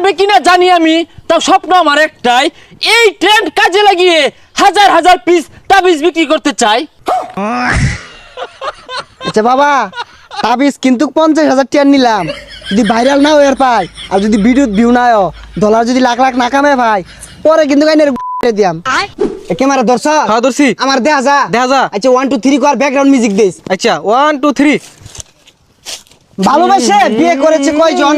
পারবে কিনা জানি আমি, তাও স্বপ্ন আমার একটাই, এই ট্রেন্ড কাজে লাগিয়ে হাজার হাজার পিস তাবিজ বিক্রি করতে চাই। আচ্ছা বাবা, তাবিজ কিন্তু 50,000 টাকা নিলাম, যদি ভাইরাল না হয়ে পাই আর যদি ভিডিও ভিউ না হয়, ডলার যদি লাখ লাখ না কামে ভাই, পরে কিন্তু গাইনের দিয়াম। ক্যামেরা ধরছ? হ্যাঁ ধরছি। আমার দেখা যা। আচ্ছা 1 2 3 কর, ব্যাকগ্রাউন্ড মিউজিক দিস। আচ্ছা 1 2 3। ভালোবাসে বিয়ে করেছে কয়জন,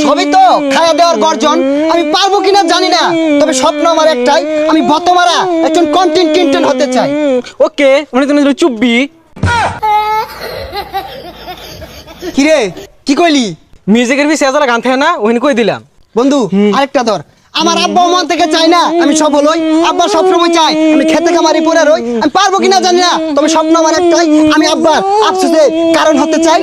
সবই তো খাওয়া দেওয়ার গর্জন। আমি পারবো কিনা জানি না, তবে স্বপ্ন আমার একটাই, আমি বতমারা একজন কন্টেন্ট ক্রিয়েটর হতে চাই। ওকে, মানে তুমি চুপবি। কিরে কি কইলি? মিউজিকের বি সেজালা গান থাকে না, ওখানে কই দিলাম। বন্ধু আরেকটা ধর। আমার আব্বা মন থেকে চাই না আমি সফল হই, আব্বা সবসময় চাই আমি খেতে খামারি পড়ে রই। আমি পারবো কিনা জানি না, তবে স্বপ্ন আমার একটাই, আমি আব্বার আফসোসের কারণ হতে চাই।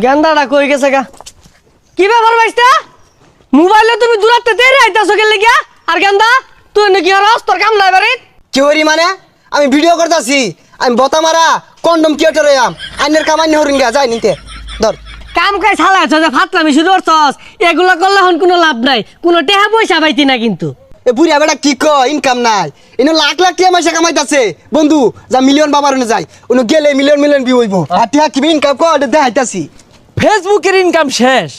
গেন্দাটা কই গেছে গা? কি ব্যাপার ভাইস্তা? মোবাইলে তুমি দূরাতে তেরে আইতাছো গেলে গিয়া? আর গেন্দা তুই নাকি হরস তোর কাম নাই বাড়ি? কি হরি মানে? আমি ভিডিও করতেছি, আমি বতামারা কন্ডম ক্রিয়েটর হইয়াম, আইনের কামান্য হরিঙ্গা যাই নিতে ধর। কাম কাজ চালাইছ যে ফাতলামি শুরু করছস, এগুলা করলে হন কোনো লাভ নাই, কোনো টেহা পয়সা পাইতি না কিন্তু। এ বুড়িয়া বেটা কি কয়, ইনকাম নাই, ইনো লাখ লাখ টাকা মাসে কামাইতাছে। বন্ধু যা মিলিয়ন বাবার ওনে যাই, উনি গেলে মিলিয়ন মিলিয়ন ভিউ হইব। আর টিয়া কি ইনকাম কর দেখাইতাছি। ফেসবুকের ইনকাম শেষ,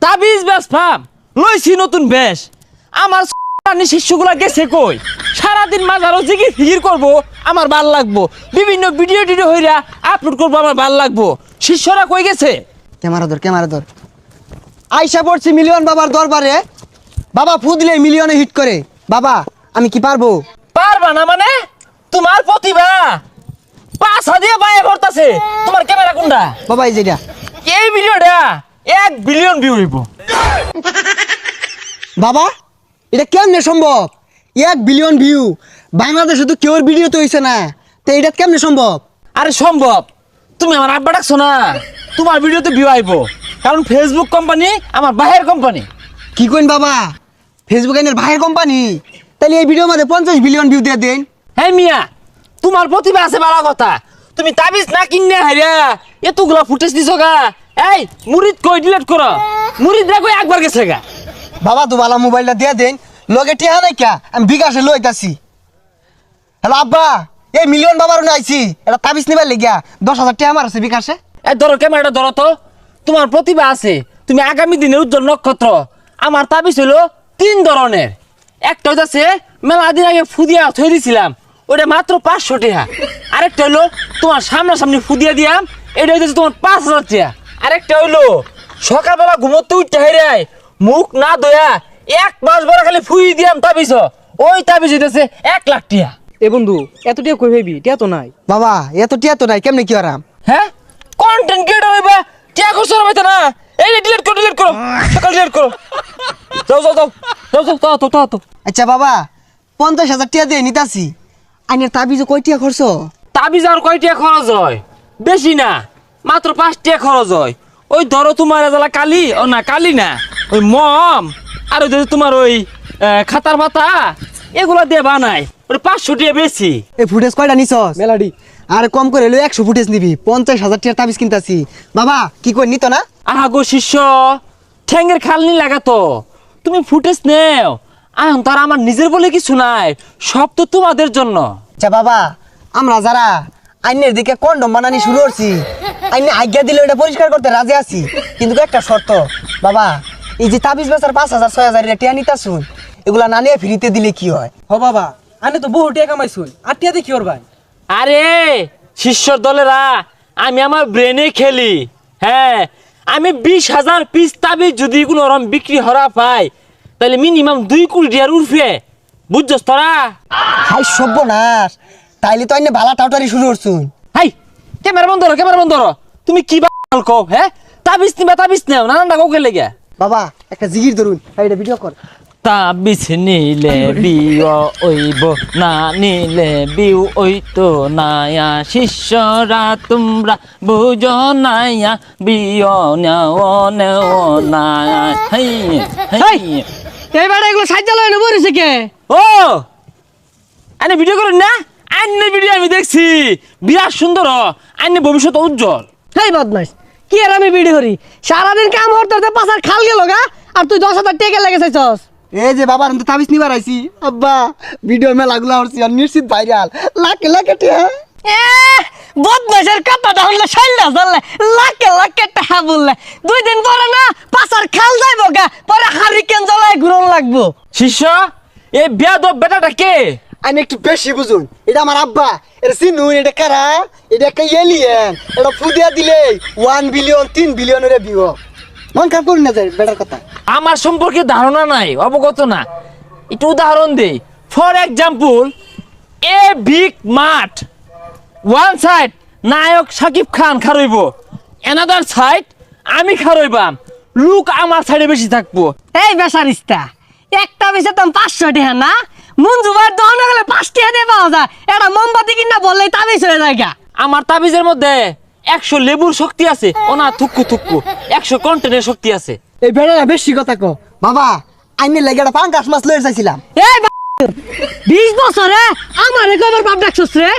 তাবিজ ব্যবসাম লইছি নতুন বেশ। আমার শিষ্যগুলা গেছে কই? সারাদিন মাঝারও জিগি ফিগির করবো, আমার ভাল লাগবো। বিভিন্ন ভিডিও টিডিও হইরা আপলোড করবো, আমার ভাল লাগবো। শিষ্যরা কই গেছে? ক্যামেরা ধর। আইসা পড়ছি মিলিয়ন বাবার দরবারে, বাবা ফু দিলে মিলিয়নে হিট করে। বাবা আমি কি পারবো? পারবা না মানে? তোমার প্রতিভা পাছা দিয়ে বাইরে ভরতাছে। তোমার ক্যামেরা কোনটা? বাবা এই যেটা। এই ভিডিওটা 1 বিলিয়ন ভিউ হইব। বাবা এটা কেমনে সম্ভব? 1 বিলিয়ন ভিউ বাংলাদেশে তো কেউর ভিডিও তো হইছে না, তো এটা কেমনে সম্ভব? আরে সম্ভব, তুমি আমার আব্বা ডাকছো না, তোমার ভিডিওতে ভিউ আইব। কারণ ফেসবুক কোম্পানি আমার বাহের কোম্পানি। কি কইন বাবা, ফেসবুক এর ভাইয়ের কোম্পানি? তাহলে এই ভিডিওর মধ্যে 50 বিলিয়ন ভিউ দিয়ে দেন। হ্যাঁ মিয়া, তোমার প্রতিভা আছে ভালো কথা, তুমি তাবিজ না কিনে হাইরা এতগুলা ফুটেজ দিছো গা। এই মুরিদ কই ডিলিট করো, মুরিদ রা কই একবার গেছে গা। বাবা তো ভালো মোবাইলটা দিয়ে দেন, লগে টিহা নাই কা, আমি বিকাশে লইতাছি। হ্যালো আব্বা, এই মিলিয়ন বাবার ওনে আইছি, এটা তাবিজ নিবার লাগিয়া 10,000 টাকা আমার আছে বিকাশে। এই ধরো ক্যামেরাটা ধরো তো, তোমার প্রতিভা আছে, তুমি আগামী দিনের উজ্জ্বল নক্ষত্র। আমার তাবিজ হইলো 3 ধরনের। একটা হইতাছে মেলা দিন আগে ফুদিয়া থই দিছিলাম, ওটা মাত্র 500 টাকা। আরেকটা হইলো তোমার সামনাসামনি ফুদিয়া দিয়াম, এটা হইতেছে তোমার 5,000 টাকা। আরেকটা হইলো সকালবেলা ঘুমোতে উঠতে হেরাই মুখ না ধোয়া 1 মাস বড় খালি ফুই দিয়াম তাবিজ, ওই তাবিজ হইতেছে 1 লাখ টাকা। এ বন্ধু এত টিয়া কই ভাবি, টিয়া তো নাই। বাবা এত টিয়া তো নাই, কেমনে কি আরাম? হ্যাঁ কন্টেন্ট ক্রিয়েটর হইবা, টিয়া করছো না ভাইতা না? এই ডিলিট করো সকাল ডিলিট করো। যাও। আচ্ছা বাবা 50,000 টাকা দিয়ে নিতাছি, আইনের তাবিজে কয় টাকা খরচ? তাবিজ আর কয় টাকা খরচ হয়? বেশি না, মাত্র 5 টাকা খরচ হয়। ওই ধরো তোমার এজালা কালি, ও না কালি না, ওই মম আর ওই ধরো তোমার ওই খাতার পাতা, এগুলা দিয়ে বানাই, ওই 500 টাকা বেশি। এই ফুটেজ কয়টা নিছস? মেলাডি। আর কম করে হলো 100 ফুটেজ নিবি, 50,000 টাকা তাবিজ কিনতাছি। বাবা কি কই নিত না? আহা গো শিষ্য, ঠ্যাঙ্গের খালনি লাগাতো, তুমি ফুটেজ নেও। এখন তার আমার নিজের বলে কিছু নাই, সব তো তোমাদের জন্য। আচ্ছা বাবা, আমরা যারা আইনের দিকে কন্ডম বানানি শুরু করছি, আইনে আজ্ঞা দিলে এটা পরিষ্কার করতে রাজি আছি, কিন্তু একটা শর্ত। বাবা এই যে তাবিজ বেচার 5,000 6,000 টাকা নিতাছুন, এগুলা না নিয়ে ফ্রিতে দিলে কি হয়? হ বাবা, আনে তো বহু টিয়া কামাইছুন, আর টিয়া দেখি ওর ভাই। আরে শিষ্যর দলেরা, আমি আমার ব্রেনে খেলি। হ্যাঁ, আমি 20,000 পিস তাবিজ যদি কোনো রকম বিক্রি হরা পাই, তাহলে মিনিমাম 2 কোটি টাকার উঠবে, বুঝছস তোরা? হাই সর্বনাশ, তাইলে তো আইনে ভালা টাউটারি শুরু করছুন। হাই ক্যামেরা বন্ধ করো, তুমি কি বাল কও? হ্যাঁ তাবিজ নেও নানানটা কৌকে লেগে। বাবা একটা জিগির ধরুন, এটা ভিডিও কর। তাবিজ নিলে বিও ওইব, না নিলে বিউ ওইতো নায়া। শিষ্যরা তোমরা বুঝো নায়া, বিও নেও নায়া। এই বেটা এগুলো সাজ্জা লয় বরিছে কে? ও আনে ভিডিও করুন না, আইনের ভিডিও আমি দেখছি, বিরাট সুন্দর, আইনের ভবিষ্যৎ উজ্জ্বল। হেই বদমাইশ, কি আর আমি বিড়ি করি সারাদিন কাম করতে পাশার খাল গেল গা আর তুই 10,000 টাকা লেগে চাইছস এই যে বাবার আমি তো তাবিজ নিবার আইছি আব্বা ভিডিও মেলাগুলা হচ্ছে আর নিশ্চিত ভাইরাল লাখে লাখে টিয়া এ বদমাশের কথাটা হলে শাইলা জানলে লাখে লাখে টাকা বললে 2 দিন পরে না পাশার খাল যাইবো গা পরে হারিকেন জ্বালায় ঘুরন লাগবো শিষ্য এই বেয়াদব বেটাটা কে? আমি একটু বেশি বুঝুন এটা আমার আব্বা এটা চিনুন এটা কারা এটা একটা এলিয়েন এটা ফুদিয়া দিলে 1 বিলিয়ন 3 বিলিয়নের ভিউ মন খারাপ করুন না যায় বেটার কথা আমার সম্পর্কে ধারণা নাই, অবগত না। একটু উদাহরণ দেই। ফর এক্সাম্পল, এ বিগ মাঠ, ওয়ান সাইড নায়ক শাকিব খান খারইব, অ্যানাদার সাইড আমি খারইবাম, লুক আমার সাইডে বেশি থাকবো। এই বেসারিস্তা একটা বেশে তো 500 টাকা না মঞ্জু ভাই দহন গেলে 5 টাকা দিয়ে পাওয়া যায় এটা মোমবাতি কিনা বললেই তাবিজ হয়ে যায় গা। আমার তাবিজের মধ্যে 100 লেবুর শক্তি আছে, ও না থুক্কু থুক্কু 100 কন্টেনের শক্তি আছে। এই বেটারা বেশি কথা কো বাবা আইনে লাগে একটা পাঙ্গাস মাছ লয়ে যাইছিলাম এই 20 বছরে আমার একবার বাপ ডাকছস রে